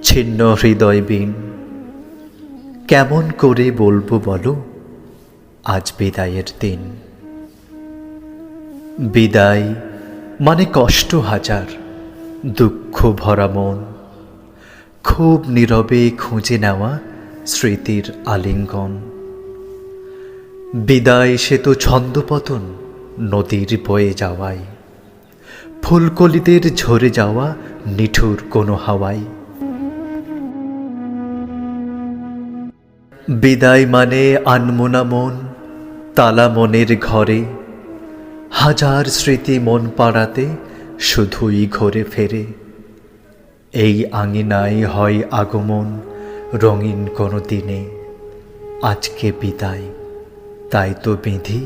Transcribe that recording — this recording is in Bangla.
ছিন্ন হৃদয় বিন কেমন করে বলবো বলো আজ বিদায়ের দিন। বিদায় মানে কষ্ট হাজার, দুঃখ ভরা মন, খুব নীরবে খুঁজে নেওয়া স্মৃতির আলিঙ্গন। বিদায় সে তো ছন্দপতন নদীর বয়ে যাওয়ায়, ফুলকলিদের ঝরে যাওয়া নিঠুর কোনো হাওয়ায়। বিদায় মানে আনমোনা মন তালা মনের ঘরে, হাজার স্মৃতি মন পাড়াতে শুধুই ঘরে ফেরে। এই আঙিনায় হয় আগমন রঙিন কোনো দিনে, আজকে বিদায় তাই তো বিধি